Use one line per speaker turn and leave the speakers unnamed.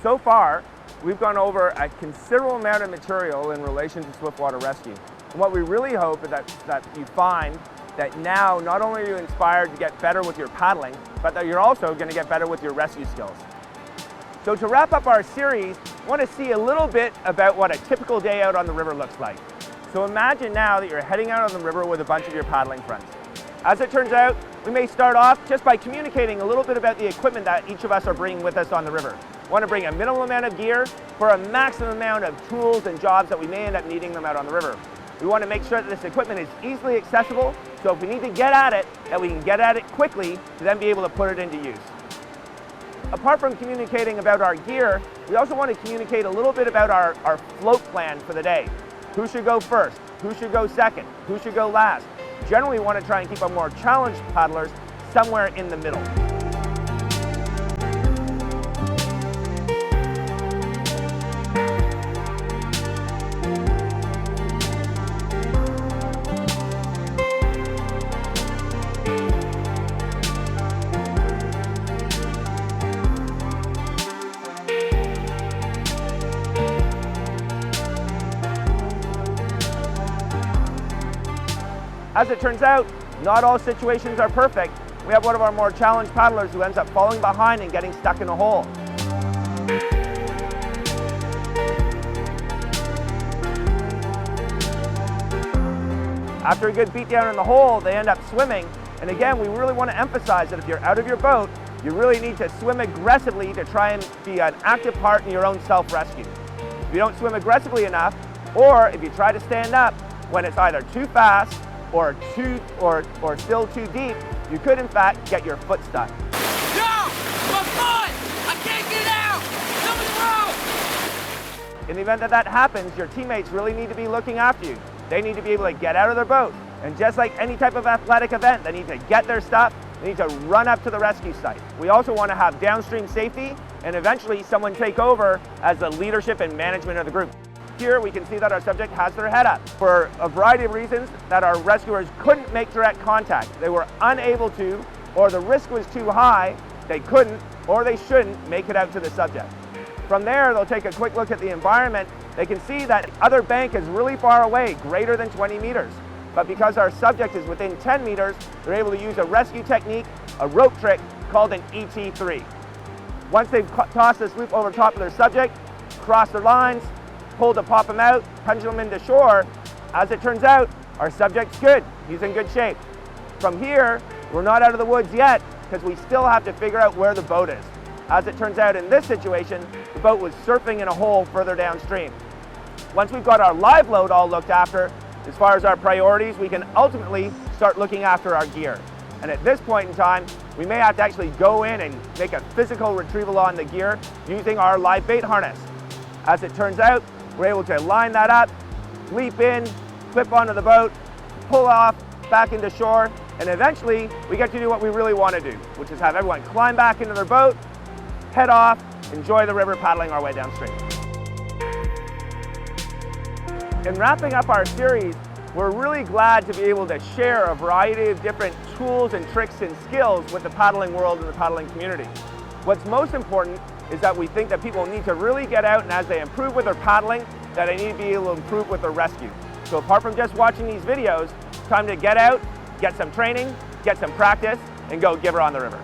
So far, we've gone over a considerable amount of material in relation to swiftwater rescue. And what we really hope is that you find that now not only are you inspired to get better with your paddling, but that you're also going to get better with your rescue skills. So to wrap up our series, I want to see a little bit about what a typical day out on the river looks like. So imagine now that you're heading out on the river with a bunch of your paddling friends. As it turns out, we may start off just by communicating a little bit about the equipment that each of us are bringing with us on the river. We want to bring a minimal amount of gear for a maximum amount of tools and jobs that we may end up needing them out on the river. We want to make sure that this equipment is easily accessible, so if we need to get at it, that we can get at it quickly to then be able to put it into use. Apart from communicating about our gear, we also want to communicate a little bit about our float plan for the day. Who should go first? Who should go second? Who should go last? Generally, we want to try and keep our more challenged paddlers somewhere in the middle. As it turns out, not all situations are perfect. We have one of our more challenged paddlers who ends up falling behind and getting stuck in a hole. After a good beatdown in the hole, they end up swimming. And again, we really want to emphasize that if you're out of your boat, you really need to swim aggressively to try and be an active part in your own self-rescue. If you don't swim aggressively enough, or if you try to stand up when it's either too fast or still too deep, you could in fact get your foot stuck.
No! My foot! I can't get out! Something's wrong!
In the event that that happens, your teammates really need to be looking after you. They need to be able to get out of their boat. And just like any type of athletic event, they need to get their stuff, they need to run up to the rescue site. We also want to have downstream safety and eventually someone take over as the leadership and management of the group. Here we can see that our subject has their head up. For a variety of reasons that our rescuers couldn't make direct contact. They were unable to, or the risk was too high, they couldn't or they shouldn't make it out to the subject. From there, they'll take a quick look at the environment. They can see that the other bank is really far away, greater than 20 meters. But because our subject is within 10 meters, they're able to use a rescue technique, a rope trick called an ET3. Once they've tossed this loop over top of their subject, cross their lines, pull to pop him out, plunge him into shore. As it turns out, our subject's good. He's in good shape. From here, we're not out of the woods yet because we still have to figure out where the boat is. As it turns out in this situation, the boat was surfing in a hole further downstream. Once we've got our live load all looked after, as far as our priorities, we can ultimately start looking after our gear. And at this point in time, we may have to actually go in and make a physical retrieval on the gear using our live bait harness. As it turns out, we're able to line that up, leap in, clip onto the boat, pull off, back into shore, and eventually we get to do what we really want to do, which is have everyone climb back into their boat, head off, enjoy the river paddling our way downstream. In wrapping up our series, we're really glad to be able to share a variety of different tools and tricks and skills with the paddling world and the paddling community. What's most important is that we think that people need to really get out, and as they improve with their paddling, that they need to be able to improve with their rescue. So apart from just watching these videos, it's time to get out, get some training, get some practice, and go give her on the river.